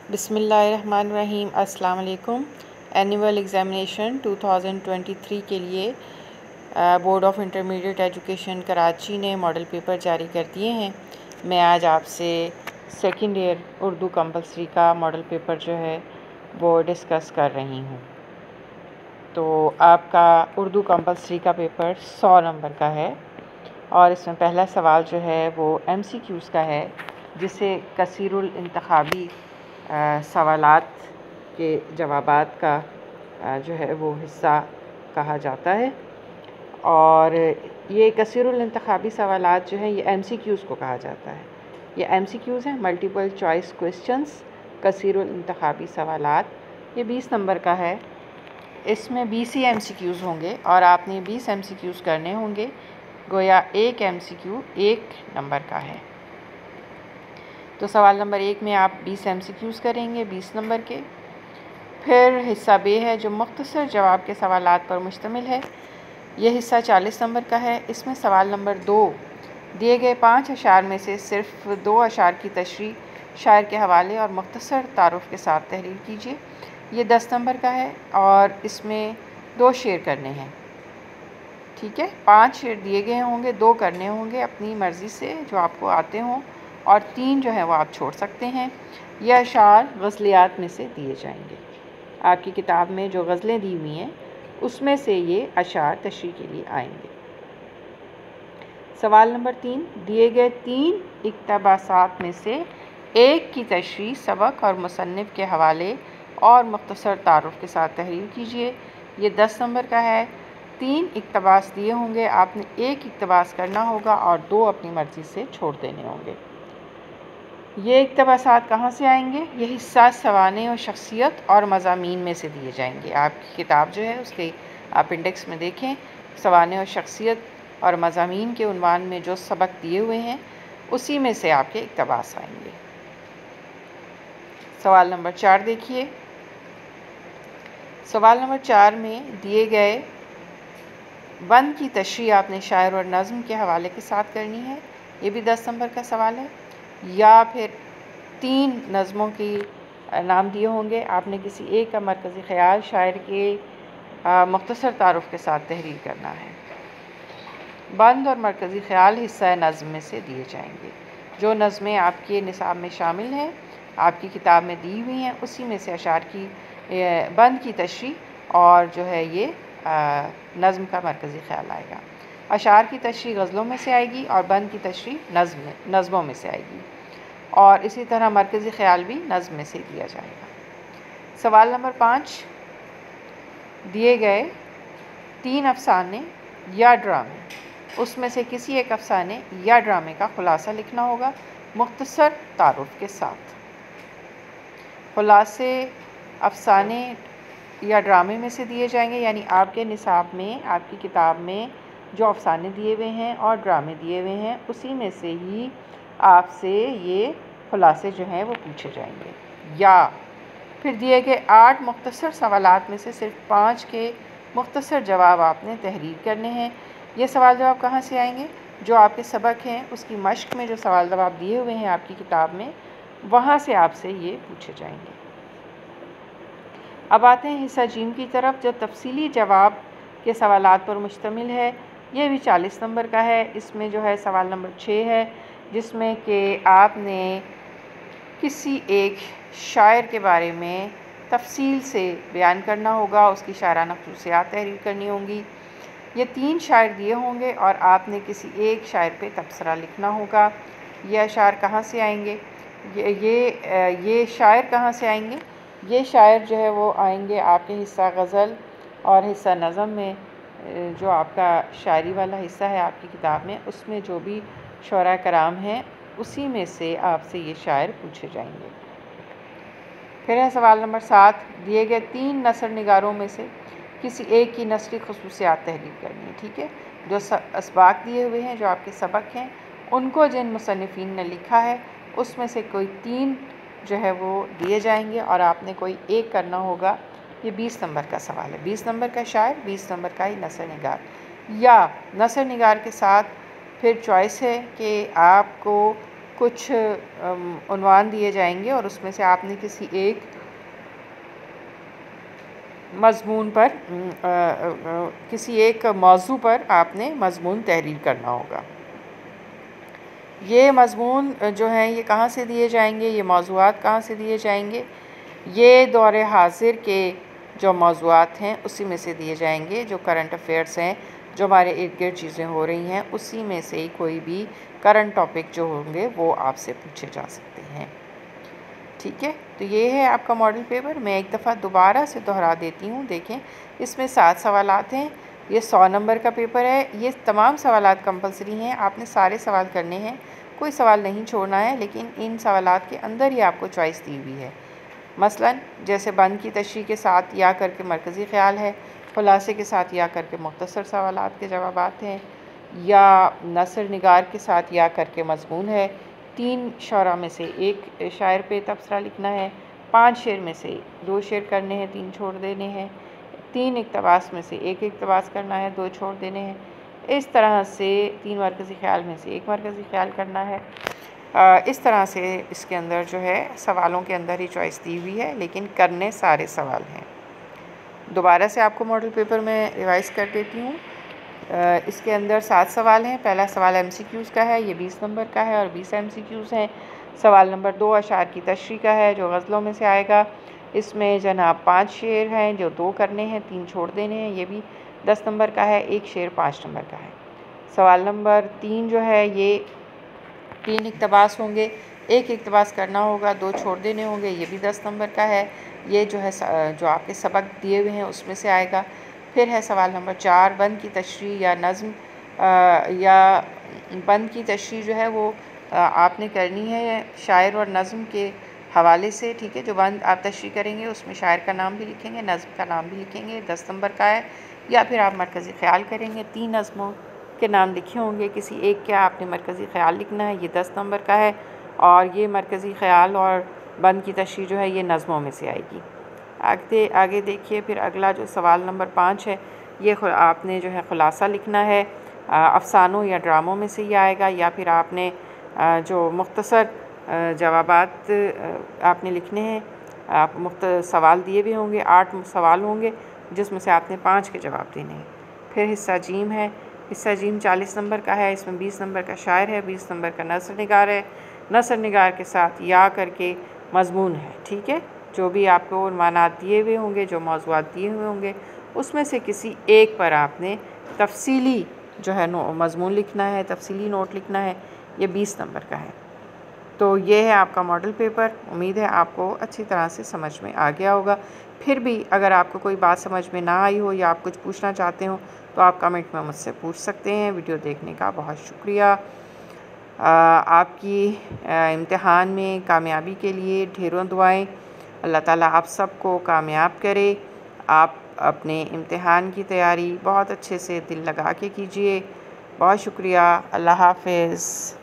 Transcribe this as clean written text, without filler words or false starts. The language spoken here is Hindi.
बिस्मिल्लाहिर्रहमानिर्रहीम। अस्सलाम वालेकुम। एनुअल एग्ज़ामिनेशन 2023 के लिए board of intermediate education Karachi ने मॉडल पेपर जारी कर दिए हैं। मैं आज आपसे सेकंड ईयर उर्दू कंपलसरी का मॉडल पेपर जो है वो डिस्कस कर रही हूँ। तो आपका उर्दू कंपलसरी का पेपर 100 नंबर का है और इसमें पहला सवाल जो है वो MCQs का है, जिसे कसीरुल इंतखाबी सवालात के जवाबात का जो है वो हिस्सा कहा जाता है। और ये कसीरुल इंतखाबी सवालात जो हैं ये MCQs को कहा जाता है। ये MCQs हैं, मल्टीपल चॉइस क्वेश्चंस। कसीरुल इंतखाबी सवालात ये 20 नंबर का है। इसमें 20 ही MCQs होंगे और आपने 20 MCQs करने होंगे, गोया एक MCQ 1 नंबर का है। तो सवाल नंबर 1 में आप 20 MCQs करेंगे 20 नंबर के। फिर हिस्सा बे है जो मुख्तसर जवाब के सवालात पर मुश्तमिल है। यह हिस्सा 40 नंबर का है। इसमें सवाल नंबर 2, दिए गए 5 अशार में से सिर्फ 2 अशार की तशरीह शायर के हवाले और मुख्तसर तारुफ के साथ तहरीर कीजिए। ये 10 नंबर का है और इसमें 2 शेर करने हैं। ठीक है, 5 शेर दिए गए होंगे, 2 करने होंगे अपनी मर्ज़ी से जो आपको आते हों, और 3 जो है वो आप छोड़ सकते हैं। यह अशार गज़लियात में से दिए जाएंगे। आपकी किताब में जो गज़लें दी हुई हैं उसमें से ये अशार तशरीह के लिए आएंगे। सवाल नंबर 3, दिए गए 3 इक़्तिबासात में से एक की तशरीह सबक और मुसन्निफ़ के हवाले और मुख्तसर तारुफ के साथ तहरीर कीजिए। ये 10 नंबर का है। 3 इक़्तिबास दिए होंगे, आपने एक इक़्तिबास करना होगा और 2 अपनी मर्ज़ी से छोड़ देने होंगे। ये इक़्तिबासात कहाँ से आएंगे? ये हिस्सा सवाने और शख्सियत और मज़ामीन में से दिए जाएंगे। आपकी किताब जो है उसके आप इंडेक्स में देखें, सवाने और शख्सियत और मज़ामीन के उन्वान में जो सबक दिए हुए हैं उसी में से आपके इक़्तिबास आएंगे। सवाल नंबर 4 देखिए। सवाल नंबर 4 में दिए गए बंद की तशरीह आपने शायर और नज़्म के हवाले के साथ करनी है। ये भी 10 नंबर का सवाल है। या फिर 3 नज़मों की नाम दिए होंगे, आपने किसी एक का मरकज़ी ख़याल शायर के मुख्तसर तारुफ के साथ तहरीर करना है। बंद और मरकज़ी ख़याल हिस्सा नज़्म में से दिए जाएंगे। जो नज़में आपके निसाब में शामिल हैं, आपकी किताब में दी हुई हैं, उसी में से अशार की बंद की तशरीह और जो है ये नज़्म का मरकज़ी ख़याल आएगा। अशार की तशरीह गज़लों में से आएगी और बंद की तशरीह नज़्मों में से आएगी, और इसी तरह मरकज़ी ख़याल भी नज़्म में से दिया जाएगा। सवाल नंबर 5, दिए गए 3 अफ़साने या ड्रामे, उसमें से किसी एक अफ़साने या ड्रामे का ख़ुलासा लिखना होगा मुख्तसर तारुफ के साथ। ख़ुलासे अफ़साने या ड्रामे में से दिए जाएंगे, यानी आपके निसाब में, आपकी किताब में जो अफ़साने दिए हुए हैं और ड्रामे दिए हुए हैं उसी में से ही आपसे ये ख़ुलासे जो हैं वो पूछे जाएंगे। या फिर दिए गए 8 मुख्तसर सवालात में से सिर्फ 5 के मुख्तसर जवाब आपने तहरीर करने हैं। ये सवाल जवाब कहाँ से आएंगे? जो आपके सबक हैं उसकी मश्क में जो सवाल जवाब दिए हुए हैं आपकी किताब में, वहाँ से आपसे ये पूछे जाएंगे। अब आते हैं हिस्सा जीम की तरफ, जो तफसीली जवाब के सवालात पर मुश्तमिल है। ये भी 40 नंबर का है। इसमें जो है सवाल नंबर 6 है, जिसमें कि आपने किसी एक शायर के बारे में तफसील से बयान करना होगा, उसकी शायराना ख़ुसूसियात तहरीर करनी होंगी। ये 3 शायर दिए होंगे और आपने किसी एक शायर पे तबसरा लिखना होगा। ये अशार कहाँ से आएंगे? ये शायर कहाँ से आएंगे? ये शायर जो है वो आएंगे आपके हिस्सा गज़ल और हिस्सा नज़म में। जो आपका शायरी वाला हिस्सा है आपकी किताब में, उसमें जो भी शुअरा कराम हैं उसी में से आपसे ये शायर पूछे जाएंगे। फिर है सवाल नंबर 7, दिए गए 3 नसर निगारों में से किसी एक की नसरी ख़ुसूसियात तहरीर करनी है। ठीक है, जो असबाक दिए हुए हैं, जो आपके सबक हैं, उनको जिन मुसन्निफ़ीन ने लिखा है उसमें से कोई 3 जो है वो दिए जाएंगे और आपने कोई एक करना होगा। ये 20 नंबर का सवाल है। 20 नंबर का शायर, 20 नंबर का ही नसर निगार। या नसर निगार के साथ फिर चॉइस है कि आपको कुछ उन्वान दिए जाएंगे और उसमें से आपने किसी एक मज़मून पर किसी एक मौजू पर आपने मज़मून तहरीर करना होगा। ये मज़मून जो हैं ये कहाँ से दिए जाएंगे, ये मौज़ूआत कहाँ से दिए जाएंगे, ये दौरे हाजिर के जो मौज़ूआत हैं उसी में से दिए जाएंगे। जो करंट अफेयर्स हैं, जो हमारे इर्द गिर्द चीज़ें हो रही हैं, उसी में से ही कोई भी करंट टॉपिक जो होंगे वो आपसे पूछे जा सकते हैं। ठीक है, तो ये है आपका मॉडल पेपर। मैं एक दफ़ा दोबारा से दोहरा देती हूँ। देखें, इसमें 7 सवालात हैं। ये 100 नंबर का पेपर है। ये तमाम सवालात कंपलसरी हैं, आपने सारे सवाल करने हैं, कोई सवाल नहीं छोड़ना है। लेकिन इन सवालात के अंदर ही आपको चॉइस दी हुई है। मसलन जैसे बंद की तशरीह के साथ या करके मरकज़ी ख़्याल है, खुलासे के साथ या करके मुख्तसर सवालात के जवाबात हैं, या नसर निगार के साथ या करके मज़मून है। 3 शौरा में से एक शायर पे तबसरा लिखना है, 5 शेर में से 2 शेर करने हैं, 3 छोड़ देने हैं। 3 इक़्तिबास में से 1 इक़्तिबास करना है, 2 छोड़ देने हैं। इस तरह से 3 मरकज़ी ख़्याल में से 1 मरकज़ी ख़्याल करना है। इस तरह से इसके अंदर जो है सवालों के अंदर ही चॉइस दी हुई है, लेकिन करने सारे सवाल हैं। दोबारा से आपको मॉडल पेपर में रिवाइज़ कर देती हूँ। इसके अंदर 7 सवाल हैं। पहला सवाल MCQs का है, ये 20 नंबर का है और 20 MCQs हैं। सवाल नंबर 2 अशार की तशरीह का है, जो गज़लों में से आएगा। इसमें जनाब 5 शेर हैं जो 2 करने हैं, 3 छोड़ देने हैं। ये भी 10 नंबर का है। 1 शेर 5 नंबर का है। सवाल नंबर 3 जो है ये 3 इक़्तिबास होंगे, 1 इक़्तिबास करना होगा, 2 छोड़ देने होंगे। ये भी 10 नंबर का है। ये जो है जो आपके सबक दिए हुए हैं उसमें से आएगा। फिर है सवाल नंबर 4, बंद की तशरीह या नज़्म या बंद की तशरीह जो है वो आपने करनी है शायर और नज़्म के हवाले से। ठीक है, जो बंद आप तशरीह करेंगे उसमें शायर का नाम भी लिखेंगे, नज़्म का नाम भी लिखेंगे, 10 नंबर का है। या फिर आप मरकज़ी ख़्याल करेंगे, 3 नज़्मों के नाम लिखे होंगे, किसी एक का आपने मरकज़ी ख़्याल लिखना है, ये 10 नंबर का है। और ये मरकज़ी ख़्याल और बंद की तशरीह जो है ये नज़्मों में से आएगी। आगे देखिए, फिर अगला जो सवाल नंबर 5 है, ये आपने जो है खुलासा लिखना है। अफसानों या ड्रामों में से ये आएगा, या फिर आपने जो मुख्तसर जवाबात आपने लिखने हैं। आप सवाल दिए भी होंगे, 8 सवाल होंगे जिसमें से आपने 5 के जवाब देने हैं। फिर हिस्सा जीम है। हिस्सा जीम 40 नंबर का है। इसमें 20 नंबर का शायर है, 20 नंबर का नसर निगार है। नसर निगार के साथ या करके मज़मून है। ठीक है, जो भी आपको उन्वानात दिए हुए होंगे, जो मौज़ूआत दिए हुए होंगे, उसमें से किसी एक पर आपने तफसीली जो है मज़मून लिखना है, तफसीली नोट लिखना है। ये 20 नंबर का है। तो ये है आपका मॉडल पेपर। उम्मीद है आपको अच्छी तरह से समझ में आ गया होगा। फिर भी अगर आपको कोई बात समझ में ना आई हो या आप कुछ पूछना चाहते हो तो आप कमेंट में मुझसे पूछ सकते हैं। वीडियो देखने का बहुत शुक्रिया। आपकी इम्तिहान में कामयाबी के लिए ढेरों दुआएं। अल्लाह ताला आप सबको कामयाब करे। आप अपने इम्तिहान की तैयारी बहुत अच्छे से दिल लगा के कीजिए। बहुत शुक्रिया। अल्लाह हाफ़िज़।